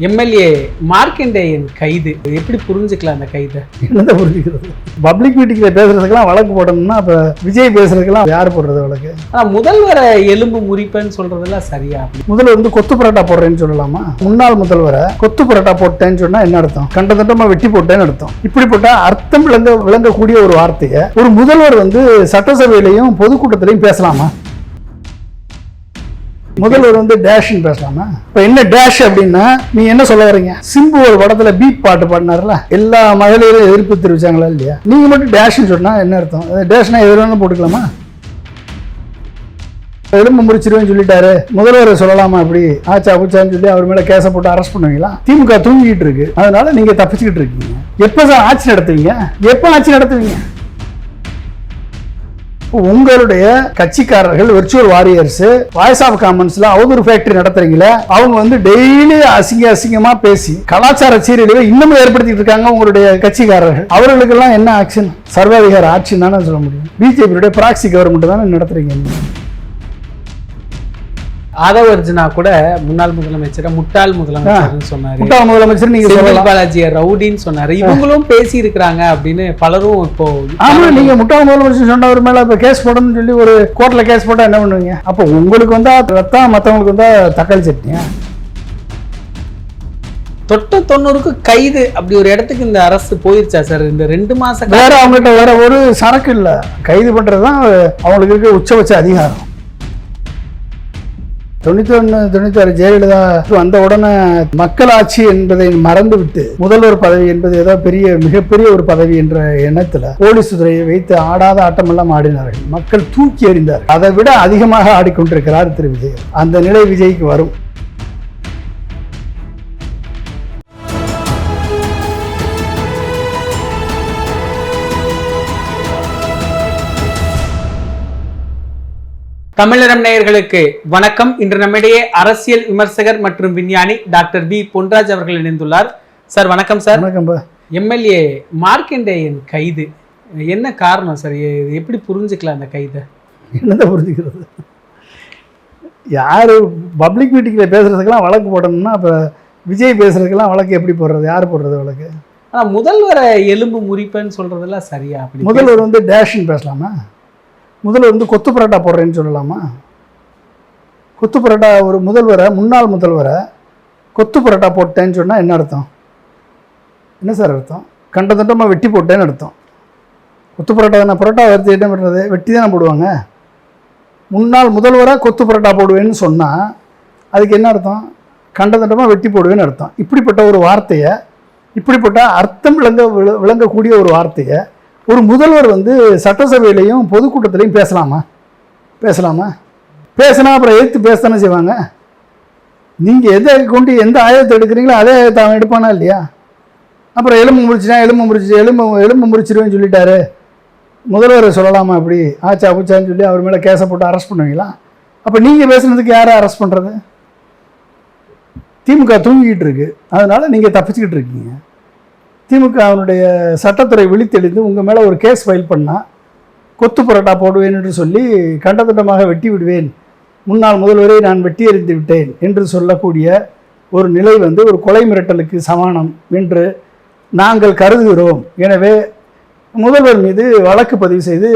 MLA Markandeyan கைது எப்படி புரிஞ்சுக்கலாம்? அந்த கைதை என்னதான் புரிஞ்சுக்கிறது? பப்ளிக் மீட்டிங்கில் பேசுறதுக்கெல்லாம் வழக்கு போடணும்னா அப்போ விஜய் பேசுறதுக்கெல்லாம் யார் போடுறது வழக்கு? ஆனால் முதல்வரை எலும்பு முறிப்பேன்னு சொல்றதெல்லாம் சரியா? முதல்வர் வந்து கொத்து பரோட்டா போடுறேன்னு சொல்லலாமா? முன்னாள் முதல்வரை கொத்து பரோட்டா போட்டேன்னு சொன்னா என்ன அர்த்தம்? கண்டதண்டமா வெட்டி போட்டேன்னு அர்த்தம். இப்படிப்பட்ட அர்த்தம் விளங்கக்கூடிய ஒரு வார்த்தையை ஒரு முதல்வர் வந்து சட்டசபையிலையும் பொதுக்கூட்டத்திலையும் பேசலாமா? முதல்வர் வந்து டேஷ்னு பேசலாமா? இப்போ என்ன டேஷ் அப்படின்னா நீ என்ன சொல்ல வரீங்க? சிம்பு ஒரு படத்துல பீப் பாட்டு பாடினார்ல, எல்லா மகளிரும் எதிர்ப்பு தெரிவிச்சாங்களா இல்லையா? நீங்க மட்டும் டேஷ்னு சொன்னா என்ன அர்த்தம்? டேஷ்னா எது வேணும் போட்டுக்கலாமா? எலும்பு முடிச்சிருவேன்னு சொல்லிட்டாரு, முதல்வர் சொல்லலாமா? அப்படி ஆச்சா பூச்சான்னு சொல்லி அவர் மேல கேஸை போட்டு அரெஸ்ட் பண்ணுவீங்களா? திமுக தூங்கிட்டு இருக்கு, அதனால நீங்க தப்பிச்சுக்கிட்டு இருக்கீங்க. எப்ப சார் ஆட்சி நடத்துவீங்க? எப்ப ஆட்சி நடத்துவீங்க? உங்களுடைய கட்சிக்காரர்கள் விர்ச்சுவல் வாரியர்ஸ் வாய்ஸ் ஆஃப் காமன்ஸ்ல அவதூறு ஃபேக்டரி நடத்துறீங்களே, அவங்க வந்து டெய்லி அசிங்கமா பேசி கலாச்சார சீரழிவை இன்னமும் ஏற்படுத்திட்டு இருக்காங்க உங்களுடைய கட்சிக்காரர்கள். அவர்களுக்கெல்லாம் என்ன ஆக்ஷன்? சர்வாதிகார ஆட்சி தானே சொல்ல முடியும். பிஜேபியுடைய ப்ராக்சி கவர்மெண்ட் தானே நடத்துறீங்க. ஆதவர்ஜுனா கூட முன்னாள் முதலமைச்சரை முட்டாள் முதலமைச்சர்னு சொன்னாரு. முட்டாள் முதலமைச்சர் நீங்க செந்தில் பாலாஜியை ரவுடின்னு சொன்னாரு. இவங்களும் பேசி இருக்கிறாங்க அப்படின்னு பலரும் இப்போ. ஆமா, நீங்க முட்டாள் முதலமைச்சர் சொன்னவர் மேல இப்ப கேஸ் போடணும்னு சொல்லி ஒரு கோர்ட்ல கேஸ் போட்டா என்ன பண்ணுவீங்க? அப்ப உங்களுக்கு வந்தா ரத்தம், மத்தவங்களுக்கு வந்தா தக்காளி சட்னியா? தொட்ட 90க்கு கைது அப்படி ஒரு இடத்துக்கு இந்த அரசு போயிருச்சா சார்? இந்த 2 மாசம் வேற அவங்ககிட்ட வேற ஒரு சரக்கு இல்ல. கைது பண்றதுதான் அவங்களுக்கு இருக்க உச்சபட்ச அதிகாரம். 91, 96 ஜெயலலிதா வந்த உடனே மக்கள் ஆட்சி என்பதை மறந்து விட்டு முதல்வர் பதவி என்பது ஏதோ மிகப்பெரிய ஒரு பதவி என்ற எண்ணத்துல போலீஸ் துறையை வைத்து ஆடாத ஆட்டமெல்லாம் ஆடினார்கள். மக்கள் தூக்கி எறிந்தார். அதை விட அதிகமாக ஆடிக்கொண்டிருக்கிறார் திரு விஜய். அந்த நிலை விஜய்க்கு வரும். தமிழரம் நேயர்களுக்கு வணக்கம். இன்று நம்மிடையே அரசியல் விமர்சகர் மற்றும் விஞ்ஞானி டாக்டர் பி பொன்ராஜ் அவர்கள் இணைந்துள்ளார். சார் வணக்கம். சார் வணக்கம். எம்எல்ஏ மார்க்கண்டேயன் கைது என்ன காரணம் சார்? எப்படி புரிஞ்சுக்கலாம் அந்த கைதை? என்னதான் புரிஞ்சுக்கிறது? யாரு பப்ளிக் மீட்டிங்கில் பேசுறதுக்கெல்லாம் வழக்கு போடணும்னா அப்போ விஜய் பேசுறதுக்கெல்லாம் வழக்கு எப்படி போடுறது? யார் போடுறது வழக்கு? ஆனால் முதல்வரை எலும்பு முறிப்பேன்னு சொல்றதெல்லாம் சரியா? முதல்வர் வந்து டேஷ்னு பேசலாமா? முதல்வர் வந்து கொத்து பரோட்டா போடுறேன்னு சொல்லலாமா? கொத்து பரோட்டா ஒரு முதல்வரை, முன்னாள் முதல்வரை கொத்து பரோட்டா போட்டேன்னு சொன்னால் என்ன அர்த்தம்? என்ன சார் அர்த்தம்? கண்டதண்டமாக வெட்டி போட்டேன்னு அர்த்தம். கொத்து பரோட்டா தானே? பரோட்டா வறுத்து என்ன பண்ணுறது? வெட்டி தானே போடுவாங்க. முன்னாள் முதல்வரை கொத்து பரோட்டா போடுவேன்னு சொன்னால் அதுக்கு என்ன அர்த்தம்? கண்டதண்டமாக வெட்டி போடுவேன்னு அர்த்தம். இப்படிப்பட்ட ஒரு வார்த்தையை, இப்படிப்பட்ட அர்த்தம் விளங்கக்கூடிய ஒரு வார்த்தையை ஒரு முதல்வர் வந்து சட்டசபையிலையும் பொதுக்கூட்டத்திலையும் பேசலாமா? பேசினா அப்புறம் எதிர்த்து பேசத்தானே செய்வாங்க. நீங்கள் எதை கொண்டு எந்த ஆயத்தை எடுக்கிறீங்களோ அதே ஆயத்தை அவன் எடுப்பானா இல்லையா? அப்புறம் எலும்பு முறிச்சிருவேன்னு சொல்லிட்டாரு, முதல்வர் சொல்லலாமா? அப்படி ஆச்சா பூச்சான்னு சொல்லி அவர் மேலே கேஸை போட்டு அரெஸ்ட் பண்ணுவீங்களா? அப்போ நீங்கள் பேசுனதுக்கு யாரை அரெஸ்ட் பண்ணுறது? திமுக தூங்கிக்கிட்டு இருக்கு, அதனால நீங்கள் தப்பிச்சுக்கிட்டு இருக்கீங்க. திமுக அவனுடைய சட்டத்துறை விழித்தெளிந்து உங்கள் மேலே ஒரு கேஸ் ஃபைல் பண்ணால் கொத்து பரோட்டா போடுவேன் என்று சொல்லி கண்டதண்டமாக வெட்டி விடுவேன், முன்னாள் முதல்வரை நான் வெட்டி எறிந்து விட்டேன் என்று சொல்லக்கூடிய ஒரு நிலை வந்து ஒரு கொலை மிரட்டலுக்கு சமானம் என்று நாங்கள் கருதுகிறோம். எனவே முதல்வர் மீது வழக்கு பதிவு செய்து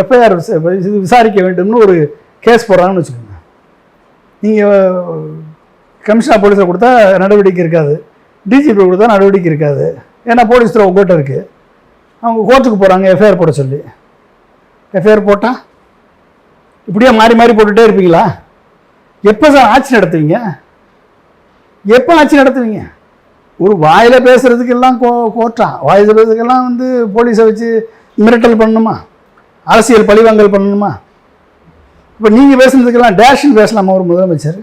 எஃப்ஐஆர் பதிவு செய்து விசாரிக்க வேண்டும்னு ஒரு கேஸ் போடுறாங்கன்னு வச்சுக்கோங்க. நீங்கள் கமிஷனர் போலீஸில் கொடுத்தா நடவடிக்கை இருக்காது, டிஜிபி கொடுத்தா நடவடிக்கை இருக்காது. ஏன்னா போலீஸ் துறை உங்கள்கிட்ட இருக்குது. அவங்க கோர்ட்டுக்கு போகிறாங்க எஃப்ஐஆர் போட சொல்லி. எஃப்ஐஆர் போட்டால் இப்படியே மாறி மாறி போட்டுகிட்டே இருப்பீங்களா? எப்போ சார் ஆட்சி நடத்துவீங்க? ஒரு வாயில் பேசுகிறதுக்கெல்லாம் கோர்ட்டா? வாயில் பேசுறதுக்கெல்லாம் வந்து போலீஸை வச்சு மிரட்டல் பண்ணணுமா? அரசியல் பழிவாங்கல் பண்ணணுமா? இப்போ நீங்கள் பேசுனதுக்கெல்லாம் டேஷ்னு பேசலாமா ஒரு முதலமைச்சர்?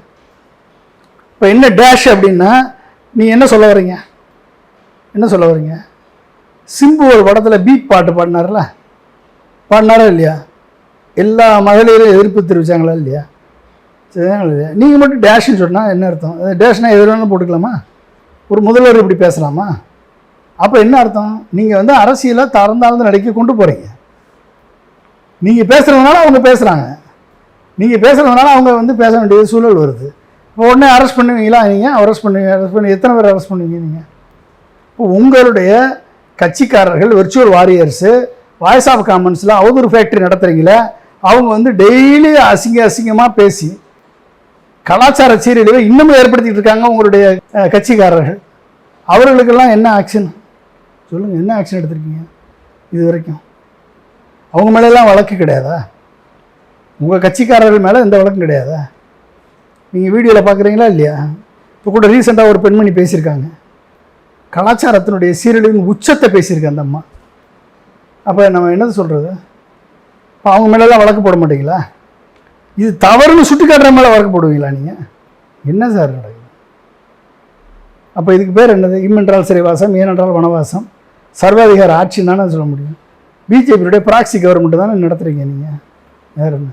இப்போ என்ன டேஷ் அப்படின்னா நீ என்ன சொல்ல வரீங்க? சிம்பு ஒரு படத்தில் பீப் பாட்டு பாடினாரா இல்லையா? எல்லா மகளிரும் எதிர்ப்பு தெரிவிச்சாங்களா இல்லையா? நீங்கள் மட்டும் டேஷ்னு சொன்னால் என்ன அர்த்தம்? டேஷ்னா எது வேணாலும் போட்டுக்கலாமா? ஒரு முதல்வர் இப்படி பேசலாமா? அப்போ என்ன அர்த்தம்? நீங்கள் வந்து அரசியலை தரந்தாழ்ந்து நடிக்க கொண்டு போகிறீங்க. நீங்கள் பேசுகிறதுனால அவங்க பேசுகிறாங்க, நீங்கள் பேசுகிறதுனால அவங்க வந்து பேச வேண்டிய சூழல் வருது. உடனே அரெஸ்ட் பண்ணுவீங்களா நீங்கள்? அரெஸ்ட் பண்ணி எத்தனை பேர் அரெஸ்ட் பண்ணுவீங்க நீங்கள்? இப்போ உங்களுடைய கட்சிக்காரர்கள் வெர்ச்சுவல் வாரியர்ஸு வாய்ஸ் ஆஃப் காமன்ஸில் அவதூறு ஃபேக்ட்ரி நடத்துகிறீங்களே, அவங்க வந்து டெய்லி அசிங்கமாக பேசி கலாச்சார சீரழிவை இன்னமும் ஏற்படுத்திட்டு இருக்காங்க உங்களுடைய கட்சிக்காரர்கள். அவர்களுக்கெல்லாம் என்ன ஆக்ஷன் சொல்லுங்கள்? என்ன ஆக்ஷன் எடுத்திருக்கீங்க இது வரைக்கும்? அவங்க மேலெல்லாம் வழக்கு கிடையாதா? உங்கள் கட்சிக்காரர்கள் மேலே எந்த வழக்கும் கிடையாதா? நீங்கள் வீடியோவில் பார்க்குறீங்களா இல்லையா? இப்போ கூட ரீசெண்டாக ஒரு பெண்மணி பேசியிருக்காங்க, கலாச்சாரத்தினுடைய சீரழிவின் உச்சத்தை பேசியிருக்கேன் அந்த அம்மா. அப்போ நம்ம என்னது சொல்கிறது? இப்போ அவங்க மேலெல்லாம் வழக்கு போட மாட்டீங்களா? இது தவறுன்னு சுட்டி காட்டுற மேலே வழக்கு போடுவீங்களா நீங்கள்? என்ன சார் நடக்குது? அப்போ இதுக்கு பேர் என்னது? இம்மென்றால் சிறைவாசம், ஏனென்றால் வனவாசம், சர்வாதிகார ஆட்சின்னு தானே சொல்ல முடியும். பிஜேபியுடைய ப்ராக்சி கவர்மெண்ட் தானே நடத்துகிறீங்க நீங்கள், வேற என்ன?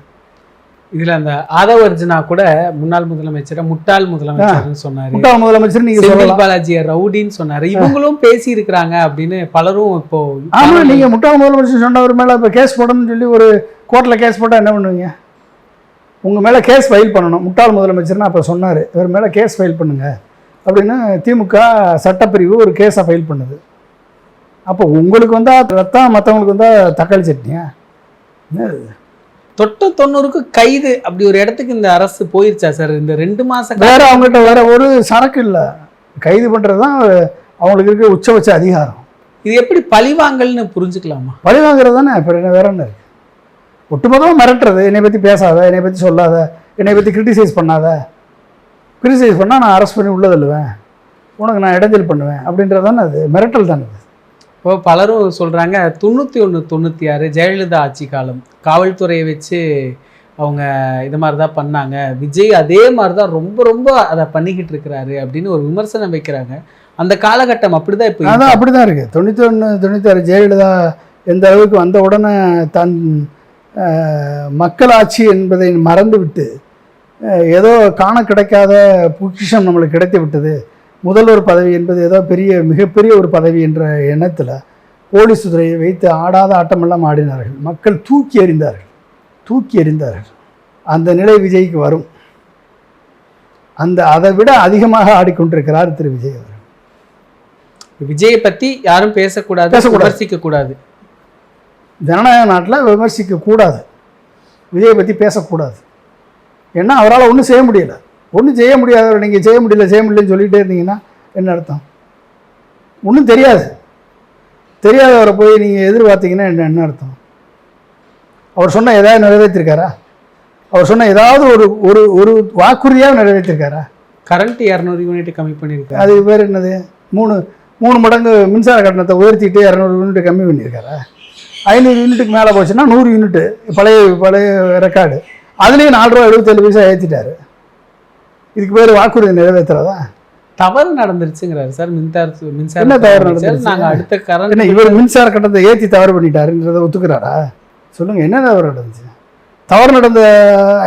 இதுல அந்த ஆதவ அர்ஜுனா கூட முன்னாள் முதலமைச்சரை முட்டாள் முதலமைச்சர்னு சொன்னாரு. முட்டாள் முதலமைச்சர் நீங்க செந்தில் பாலாஜியை ரவுடின்னு சொன்னாரு. இவங்களும் பேசி இருக்கிறாங்க அப்படின்னு பலரும் இப்போ. ஆமா, நீங்க முட்டாள் முதலமைச்சர் சொன்னவர் மேல இப்ப கேஸ் போடணும்னு சொல்லி ஒரு கோர்ட்ல கேஸ் போட்டா என்ன பண்ணுவீங்க? உங்க மேல கேஸ் ஃபைல் பண்ணணும். முட்டாள் முதலமைச்சர்னா அப்ப சொன்னாரு, இவர் மேல கேஸ் ஃபைல் பண்ணுங்க அப்படின்னு திமுக சட்டப்பிரிவு ஒரு கேஸை ஃபைல் பண்ணுது. அப்போ உங்களுக்கு வந்தா ரத்தம், மற்றவங்களுக்கு வந்தா தக்காளி சட்னியா? தொட்ட 90க்கு கைது அப்படி ஒரு இடத்துக்கு இந்த அரசு போயிருச்சா சார்? இந்த 2 மாசம் வேற அவங்ககிட்ட வேற ஒரு சரக்கு இல்லை, கைது பண்றதுதான் அவங்களுக்கு இருக்க உச்சபட்ச அதிகாரம். இது எப்படி பழிவாங்கல்னு புரிஞ்சுக்கலாமா? பழிவாங்கிறது தானே. இப்போ என்ன வேற என்ன இருக்கு? ஒட்டுமொத்தமாக மிரட்டுறது, என்னை பற்றி பேசாத, என்னை பற்றி சொல்லாத, என்னை பற்றி கிரிட்டிசைஸ் பண்ணாத, கிரிட்டிசைஸ் பண்ணால் நான் அரெஸ்ட் பண்ணி உள்ள தள்ளுவேன், உனக்கு நான் இடைஞ்சல் பண்ணுவேன் அப்படின்றது தானே. அது மிரட்டல் தானே. அது இப்போ பலரும் சொல்கிறாங்க 91, 96 ஜெயலலிதா ஆட்சி காலம், காவல்துறையை வச்சு அவங்க இது மாதிரி தான் பண்ணாங்க, விஜய் அதே மாதிரி தான் ரொம்ப அதை பண்ணிக்கிட்டு இருக்கிறாரு அப்படின்னு ஒரு விமர்சனம் வைக்கிறாங்க. அந்த காலகட்டம் அப்படி தான் இப்போ. அதான் அப்படி தான் இருக்குது. 91, 96 ஜெயலலிதா எந்த அளவுக்கு வந்த உடனே தன் மக்களாட்சி என்பதை மறந்துவிட்டு ஏதோ காண கிடைக்காத பொக்கிஷம் நம்மளுக்கு கிடைத்து விட்டது, முதல்வர் பதவி என்பது ஏதோ மிகப்பெரிய ஒரு பதவி என்ற எண்ணத்தில் போலீஸ் துறையை வைத்து ஆடாத ஆட்டமெல்லாம் ஆடினார்கள். மக்கள் தூக்கி எறிந்தார்கள். அந்த நிலை விஜய்க்கு வரும். அதை விட அதிகமாக ஆடிக்கொண்டிருக்கிறார் திரு விஜய் அவர்கள். விஜயை பற்றி யாரும் பேசக்கூடாது, விமர்சிக்க கூடாது. ஜனநாயக நாட்டில் விமர்சிக்க கூடாது, விஜயை பற்றி பேசக்கூடாது. ஏன்னா அவரால் ஒன்றும் செய்ய முடியலை. ஒன்றும் செய்ய முடியாதவர் நீங்கள் செய்ய முடியலன்னு சொல்லிகிட்டே இருந்தீங்கன்னா என்ன அர்த்தம்? ஒன்றும் தெரியாதவரை போய் நீங்கள் எதிர்பார்த்தீங்கன்னா என்ன அர்த்தம்? அவர் சொன்ன ஏதாவது நிறைவேற்றிருக்காரா? அவர் சொன்ன ஏதாவது ஒரு வாக்குறுதியாக நிறைவேற்றிருக்காரா? கரண்ட் 200 யூனிட் கம்மி பண்ணியிருக்காரு. அது பேர் என்னது? 3 மடங்கு மின்சார கட்டணத்தை உயர்த்திட்டு 200 யூனிட் கம்மி பண்ணியிருக்காரா? 500 யூனிட்டுக்கு மேலே போச்சுன்னா 100 யூனிட்டு பழைய ரெக்கார்டு, அதுலேயும் 4.77 ஏற்றிட்டாரு. இதுக்கு பேர் வாக்குறுதி நிறைவேற்றுறதா? தவறு நடந்துருச்சுங்கிறாரு சார். மின்சார என்ன தவறு நடந்துருச்சு? நாங்கள் அடுத்த கரண்ட் என்ன இவர் மின்சார கட்டணத்தை ஏற்றி தவறு பண்ணிட்டாருன்றதை ஒத்துக்கிறாரா? சொல்லுங்கள், என்ன தவறு நடந்துச்சு? தவறு நடந்த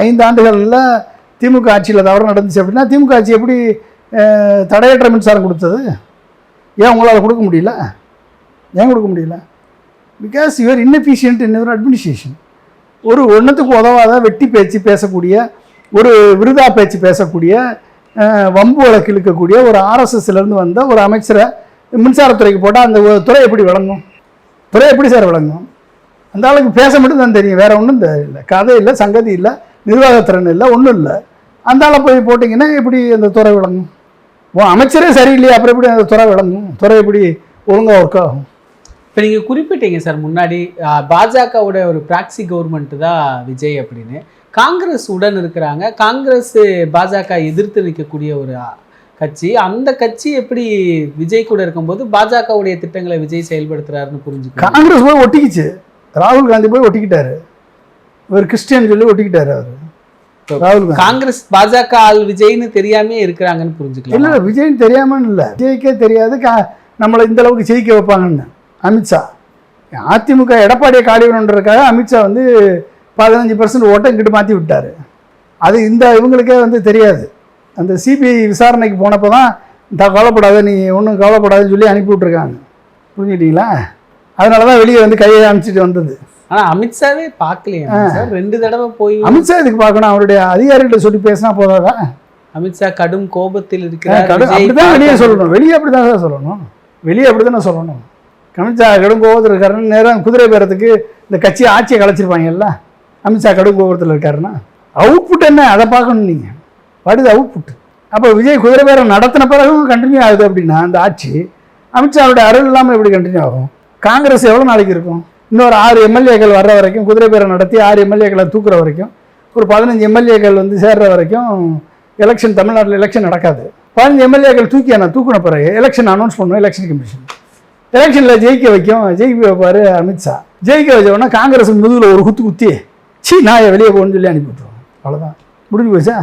5 ஆண்டுகளில் திமுக ஆட்சியில் தவறு நடந்துச்சு அப்படின்னா திமுக ஆட்சி எப்படி தடையற்ற மின்சாரம் கொடுத்தது? ஏன் உங்களால் கொடுக்க முடியல? ஏன் கொடுக்க முடியல? Because your inefficient in your administration. ஒரு ஒன்றுத்துக்கு உதவாத வெட்டி பேச்சு பேசக்கூடிய, ஒரு விருதா பேச்சு பேசக்கூடிய, வம்பு வழக்கு இழுக்கக்கூடிய ஒரு ஆர்எஸ்எஸ்லேருந்து வந்த ஒரு அமைச்சரை மின்சாரத்துறைக்கு போட்டால் அந்த துறை எப்படி விளங்கும்? துறை எப்படி சார் விளங்கும்? அந்த ஆளுக்கு பேச மட்டும் தான் தெரியும், வேறு ஒன்றும் இல்லை, கதை இல்லை, சங்கதி இல்லை, நிர்வாகத்திறன் இல்லை, ஒன்றும் இல்லை. அந்த ஆளை போய் போட்டிங்கன்னா எப்படி அந்த துறை விளங்கும்? அமைச்சரே சரியில்லையே, அப்புறம் எப்படி அந்த துறை விளங்கும்? துறை எப்படி ஒழுங்காக ஒர்க் ஆகும்? இப்போ நீங்கள் குறிப்பிட்டீங்க சார் முன்னாடி பாஜகவோட ஒரு ப்ராக்சி கவர்மெண்ட் தான் விஜய் அப்படின்னு. காங்கிரஸ் உடன் இருக்கிறாங்க, காங்கிரஸ் பாஜக எதிர்த்து நிற்கக்கூடிய ஒரு கட்சி. அந்த கட்சி எப்படி விஜய் கூட இருக்கும்போது பாஜகவுடைய திட்டங்களை விஜய் செயல்படுத்துறாருன்னு புரிஞ்சுக்க. காங்கிரஸ் போய் ஒட்டிக்கிச்சு, ராகுல் காந்தி போய் ஒட்டிக்கிட்டாரு, ஒரு கிறிஸ்டியன் சொல்லி ஒட்டிக்கிட்டாரு அவர். ராகுல் காங்கிரஸ் பாஜக ஆள் விஜய்னு தெரியாமே இருக்கிறாங்கன்னு புரிஞ்சுக்கலாம். இல்லை, விஜய்னு தெரியாமன்னு இல்லை, விஜய்க்கே தெரியாது நம்மளை இந்த அளவுக்கு ஜெயிக்க வைப்பாங்கன்னு. அமித்ஷா அதிமுக எடப்பாடியை காலிவரன்றதுக்காக அமித்ஷா 15% ஓட்டை இங்கிட்டு மாற்றி விட்டார். அது இவங்களுக்கே தெரியாது. அந்த சிபிஐ விசாரணைக்கு போனப்போ தான் கவலைப்படாத, நீ ஒன்றும் கவலைப்படாதுன்னு சொல்லி அனுப்பி விட்ருக்காங்க. புரிஞ்சுக்கிட்டீங்களா? அதனால தான் வெளியே கையை அனுப்பிச்சிட்டு வந்தது. ஆனால் அமித்ஷாவே பார்க்கலையா சார்? 2 தடவை போய் அமித்ஷா இதுக்கு பார்க்கணும், அவருடைய அதிகாரிகிட்ட சொல்லி பேசினா போதாதான்? அமித்ஷா கடும் கோபத்தில் இருக்கிறார். அப்படிதான் வெளியே சொல்லணும். வெளியே அப்படிதான் சார் சொல்லணும். வெளியே அப்படிதானே சொல்லணும். அமித்ஷா கடும் கோபத்தில் இருக்காருன்னு நேரம் குதிரை பேரத்துக்கு இந்த கட்சி ஆட்சியை கலைச்சிருப்பாங்கல்ல. அமித்ஷா கடும் கோபத்தில் இருக்காருன்னா அவுட்புட் என்ன, அதை பார்க்கணும் நீங்கள். What is output? அப்போ விஜய் குதிரை பேரம் நடத்தின பிறகும் கண்டினியூ ஆகுது அப்படின்னா அந்த ஆட்சி அமித்ஷாவுடைய அருள் இல்லாமல் எப்படி கண்டினியூ ஆகும்? காங்கிரஸ் எவ்வளோ நாளைக்கு இருக்கும்? இன்னொரு 6 எம்எல்ஏக்கள் வர்ற வரைக்கும், குதிரை பேரம் நடத்தி 6 எம்எல்ஏக்களை தூக்குற வரைக்கும், ஒரு 15 எம்எல்ஏக்கள் வந்து சேர்ற வரைக்கும் எலெக்ஷன், தமிழ்நாட்டில் எலெக்ஷன் நடக்காது. 15 எம்எல்ஏக்கள் தூக்கின பிறகு எலெக்ஷன் அனௌன்ஸ் பண்ணுவோம். எலெக்ஷன் கமிஷன் எலெக்ஷனில் ஜெயிக்க வைப்பார் அமித்ஷா. ஜெயிக்க வச்சோன்னா காங்கிரஸ் முதுகில் ஒரு குத்தி நான் வெளியே போகணும்னு சொல்லி அனுப்பி விட்டுருவோம். அவ்வளோதான், முடிஞ்சு போச்சா?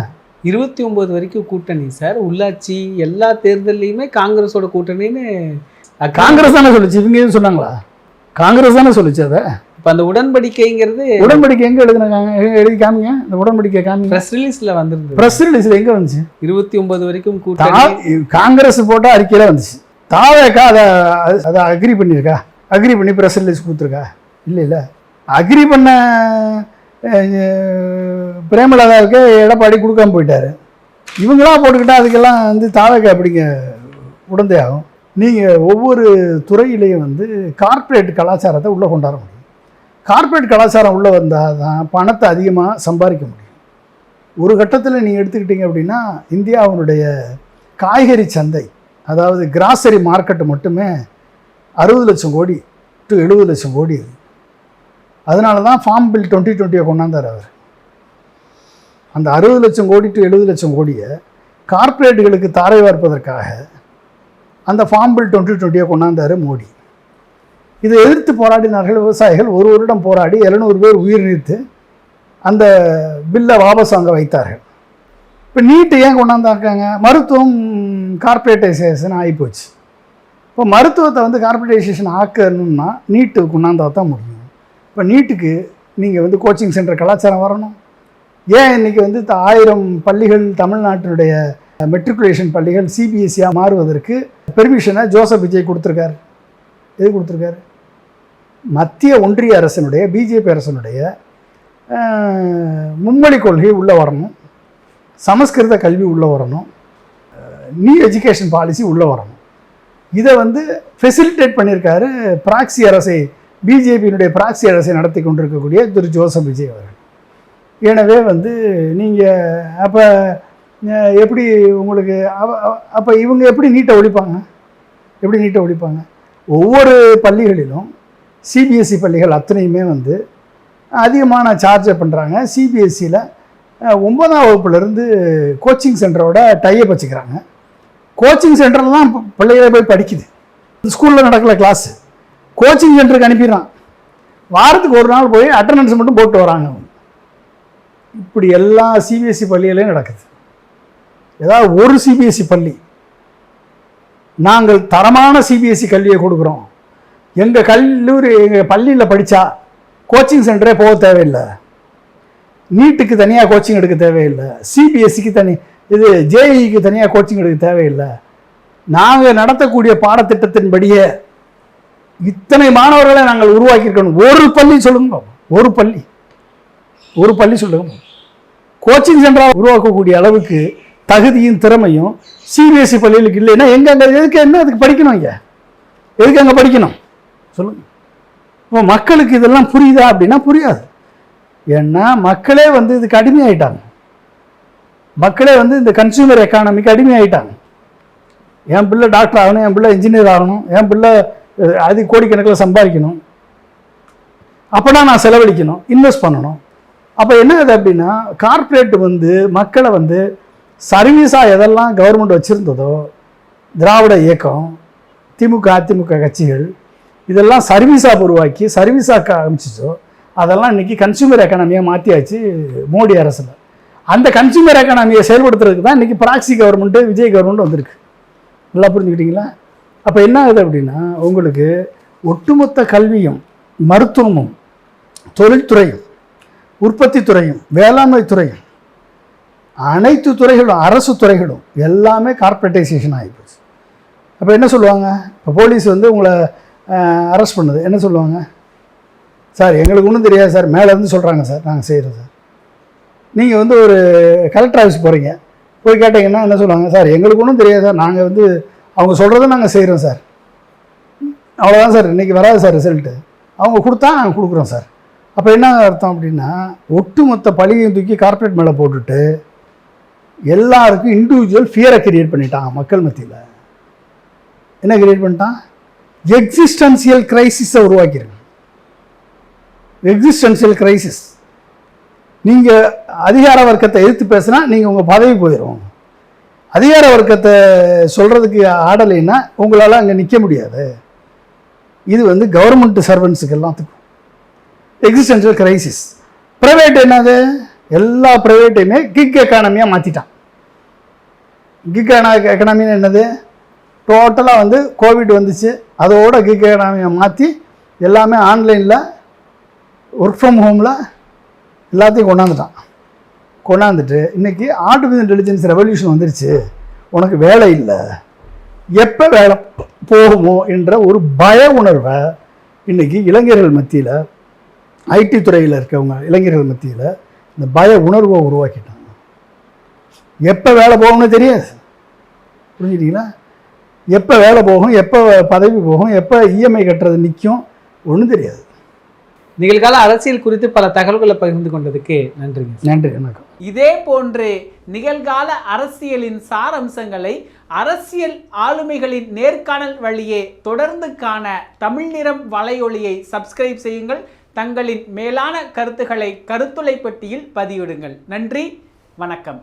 29 வரைக்கும் கூட்டணி சார். உள்ளாட்சி எல்லா தேர்தல்லையுமே காங்கிரஸோட கூட்டணின்னு காங்கிரஸ் தானே சொல்லிச்சு. இவங்க எதுவும் சொன்னாங்களா? காங்கிரஸ் தானே சொல்லிச்சு. அதை இப்போ அந்த உடன்படிக்கைங்கிறது உடன்படிக்கை எங்கே எழுதுனாங்க? எழுதி காமிங்க. இந்த உடன்படிக்கை காமிங்க. ப்ரெஸ் ரிலீஸில் வந்துருது. ப்ரெஸ் ரிலீஸில் எங்கே வந்துச்சு? 29 வரைக்கும் கூட்டணி காங்கிரஸ் போட்டால் அறிக்கையில் வந்துச்சு. தாவேக்கா அதை அக்ரி பண்ணியிருக்கா? அக்ரி பண்ணி ப்ரெஸ் ரிலீஸ் கொடுத்துருக்கா? இல்லை. அக்ரி பண்ண பிரேமலதாவுக்கு எடப்பாடி கொடுக்காம போயிட்டாரு. இவங்களாம் போட்டுக்கிட்டா அதுக்கெல்லாம் வந்து தாவேக்கா எப்படிங்க உடந்தை ஆகும்? நீங்கள் ஒவ்வொரு துறையிலையும் வந்து கார்ப்பரேட் கலாச்சாரத்தை உள்ளே கொண்டாட முடியும். கார்ப்பரேட் கலாச்சாரம் உள்ளே வந்தால் தான் பணத்தை அதிகமாக சம்பாதிக்க முடியும். ஒரு கட்டத்தில் நீங்கள் எடுத்துக்கிட்டீங்க அப்படின்னா இந்தியாவுடைய காய்கறி சந்தை, அதாவது கிராசரி மார்க்கெட்டு மட்டுமே 60 லட்சம் கோடி டு 70 லட்சம் கோடி. அதனால தான் ஃபார்ம் பில் 2020 கொண்டாந்தார் அவர். அந்த 60 லட்சம் கோடி டு 70 லட்சம் கோடியை கார்ப்பரேட்டுகளுக்கு தாரை வார்ப்பதற்காக அந்த ஃபார்ம் பில் 2020 கொண்டாந்தார் மோடி. இதை எதிர்த்து போராடினார்கள் விவசாயிகள். ஒரு வருடம் போராடி 700 பேர் உயிர் நீத்து அந்த பில்லை வாபஸ் வாங்க வைத்தார்கள். இப்போ நீட்டு ஏன் கொண்டாந்தாக்காங்க? மருத்துவம் கார்ப்பரேட்டைசேஷன் ஆகிப்போச்சு. இப்போ மருத்துவத்தை வந்து கார்ப்பரேட்டைசேஷன் ஆக்கணும்னா நீட்டு கொண்டாந்தா தான் முடியும். இப்போ நீட்டுக்கு நீங்கள் வந்து கோச்சிங் சென்டர் கலாச்சாரம் வரணும். ஏன் இன்றைக்கி வந்து 1000 பள்ளிகள் தமிழ்நாட்டினுடைய மெட்ரிகுலேஷன் பள்ளிகள் சிபிஎஸ்சியாக மாறுவதற்கு பெர்மிஷனை ஜோசப் விஜய் கொடுத்துருக்காரு. எது கொடுத்துருக்காரு? மத்திய ஒன்றிய அரசினுடைய பிஜேபி அரசினுடைய மும்மொழி கொள்கை உள்ளே வரணும், சமஸ்கிருத கல்வி உள்ளே வரணும், நியூ எஜுகேஷன் பாலிசி உள்ளே வரணும். இதை வந்து ஃபெசிலிட்டேட் பண்ணியிருக்காரு பிராக்சி அரசை, பிஜேபியினுடைய பிராக்சி அரசை நடத்தி கொண்டிருக்கக்கூடிய திரு ஜோசப் விஜய் அவர்கள். எனவே வந்து நீங்கள் அப்போ எப்படி உங்களுக்கு அப்போ இவங்க எப்படி நீட்டை ஒழிப்பாங்க? எப்படி நீட்டை ஒழிப்பாங்க? ஒவ்வொரு பள்ளிகளிலும் சிபிஎஸ்சி பள்ளிகள் அத்தனையுமே வந்து அதிகமான சார்ஜை பண்ணுறாங்க. சிபிஎஸ்சியில் 9ஆம் வகுப்புலேருந்து கோச்சிங் சென்டரோட டைப் வச்சுக்கிறாங்க. கோச்சிங் சென்டரில் தான் பிள்ளைகளை போய் படிக்குது. ஸ்கூலில் நடக்கல கிளாஸு, கோச்சிங் சென்டருக்கு அனுப்பிடுறான். வாரத்துக்கு ஒரு நாள் போய் அட்டண்டன்ஸ் மட்டும் போட்டு வராங்க. இப்படி எல்லா சிபிஎஸ்சி பள்ளிகளையும் நடக்குது. ஏதாவது ஒரு சிபிஎஸ்சி பள்ளி நாங்கள் தரமான சிபிஎஸ்சி கல்வியை கொடுக்குறோம், எங்கள் கல்லூரி எங்கள் பள்ளியில் படித்தா கோச்சிங் சென்டரே போக தேவையில்லை, நீட்டுக்கு தனியாக கோச்சிங் எடுக்க தேவையில்லை, சிபிஎஸ்சிக்கு தனி இது ஜேஇக்கு தனியாக கோச்சிங் எடுக்க தேவையில்லை, நாங்கள் நடத்தக்கூடிய பாடத்திட்டத்தின்படியே இத்தனை மாணவர்களை நாங்கள் உருவாக்கியிருக்கணும். ஒரு பள்ளி சொல்லுங்க, ஒரு பள்ளி சொல்லுங்க. கோச்சிங் சென்டராக உருவாக்கக்கூடிய அளவுக்கு தகுதியும் திறமையும் சிபிஎஸ்சி பள்ளிகளுக்கு இல்லைன்னா எங்கே அங்கே எதுக்கு என்ன அதுக்கு படிக்கணும்? இங்கே எதுக்கு அங்கே படிக்கணும் சொல்லுங்கள். இப்போ மக்களுக்கு இதெல்லாம் புரியுதா அப்படின்னா புரியாது. ஏன்னா மக்களே வந்து இதுக்கு அடிமையாயிட்டாங்க. மக்களே வந்து இந்த கன்சியூமர் எக்கானமிக்கு அடிமையாயிட்டாங்க. என் பிள்ளை டாக்டர் ஆகணும், என் பிள்ளை இன்ஜினியர் ஆகணும், என் பிள்ளை அது கோடிக்கணக்கில் சம்பாதிக்கணும், அப்போனா நான் செலவழிக்கணும், இன்வெஸ்ட் பண்ணணும். அப்போ என்ன ஆகுது அப்படின்னா கார்ப்பரேட் வந்து மக்களை வந்து சர்வீஸாக எதெல்லாம் கவர்மெண்ட் வச்சுருந்ததோ, திராவிட இயக்கம், திமுக அதிமுக கட்சிகள் இதெல்லாம் சர்வீஸாக உருவாக்கி சர்வீஸாக காமிச்சிச்சோ அதெல்லாம் இன்றைக்கி கன்சியூமர் எக்கானமியாக மாற்றியாச்சு மோடி அரசில். அந்த கன்சியூமர் எக்கானமியை செயல்படுத்துறதுக்கு தான் இன்றைக்கி பிராக்சி கவர்மெண்ட்டு, விஜய் கவர்மெண்ட் வந்திருக்கு. நல்லா புரிஞ்சுக்கிட்டீங்களா? அப்போ என்ன ஆகுது அப்படின்னா உங்களுக்கு ஒட்டுமொத்த கல்வியும் மருத்துவமும் தொழில்துறையும் உற்பத்தி துறையும் வேளாண்மை துறையும் அனைத்து துறைகளும் அரசு துறைகளும் எல்லாமே கார்ப்பரேட்டைசேஷன் ஆகிப்போச்சு. அப்போ என்ன சொல்லுவாங்க? இப்போ போலீஸ் வந்து உங்களை அரெஸ்ட் பண்ணுது, என்ன சொல்லுவாங்க? சார் எங்களுக்கு ஒன்றும் தெரியாது சார், மேலேருந்து சொல்கிறாங்க சார், நாங்கள் செய்கிறோம் சார். நீங்கள் வந்து ஒரு கலெக்டர் ஆஃபீஸ் போகிறீங்க, போய் கேட்டிங்கன்னா என்ன சொல்லுவாங்க, சார் எங்களுக்கு ஒன்றும் தெரியாது சார், நாங்கள் வந்து அவங்க சொல்கிறத நாங்கள் செய்கிறோம் சார், அவ்வளோதான் சார், இன்றைக்கி வராது சார் ரிசல்ட்டு, அவங்க கொடுத்தா நாங்கள் கொடுக்குறோம் சார். அப்போ என்ன அர்த்தம் அப்படின்னா, ஒட்டுமொத்த பழியையும் தூக்கி கார்ப்பரேட் மேலே போட்டுட்டு எல்லாருக்கும் இண்டிவிஜுவல் ஃபியரை கிரியேட் பண்ணிட்டாங்க மக்கள் மத்தியில். என்ன கிரியேட் பண்ணிட்டான்? எக்ஸிஸ்டன்சியல் கிரைசிஸை உருவாக்கியிருக்காங்க. Existential crisis. நீங்கள் அதிகார வர்க்கத்தை எதிர்த்து பேசுனா நீங்கள் உங்கள் பதவி போயிடும். அதிகார வர்க்கத்தை சொல்கிறதுக்கு ஆடலைன்னா உங்களால் அங்கே நிற்க முடியாது. இது வந்து கவர்மெண்ட் சர்வன்ஸுக்கு எல்லாத்துக்கும் எக்ஸிஸ்டன்ஷியல் கிரைசிஸ். ப்ரைவேட் என்னது? எல்லா ப்ரைவேட்டையுமே கிக் எக்கானமியாக மாற்றிட்டான். கிக் எக்கனாமின்னு என்னது? டோட்டலாக வந்து கோவிட் வந்துச்சு, அதோட கிக் எக்கனாமியை மாற்றி எல்லாமே ஆன்லைனில் ஒர்க் ஃப்ரம் ஹோமில் எல்லாத்தையும் கொண்டாந்துட்டு இன்றைக்கி ஆர்டிஃபிஷியல் இன்டெலிஜென்ஸ் ரெவல்யூஷன் வந்துருச்சு, உனக்கு வேலை இல்லை, எப்போ வேலை போகுமோ என்ற ஒரு பய உணர்வை இன்றைக்கி இளைஞர்கள் மத்தியில், ஐடி துறையில் இருக்கவங்க இளைஞர்கள் மத்தியில் இந்த பய உணர்வை உருவாக்கிட்டாங்க. எப்போ வேலை போகும்னு தெரியாது, புரிஞ்சுட்டீங்களா? எப்போ வேலை போகும், எப்போ பதவி போகும், எப்போ இஎம்ஐ கட்டுறது நிற்கும், ஒன்றும் தெரியாது. நிகழ்கால அரசியல் குறித்து பல தகவல்களை பகிர்ந்து கொண்டதுக்கு நன்றிங்க. நன்றி, வணக்கம். இதே போன்று நிகழ்கால அரசியலின் சாரம்சங்களை அரசியல் ஆளுமைகளின் நேர்காணல் வழியே தொடர்ந்து காண தமிழ் நிறம் வலையொலியை சப்ஸ்கிரைப் செய்யுங்கள். தங்களின் மேலான கருத்துக்களை கருத்துளை பெட்டியில் பதிவிடுங்கள். நன்றி, வணக்கம்.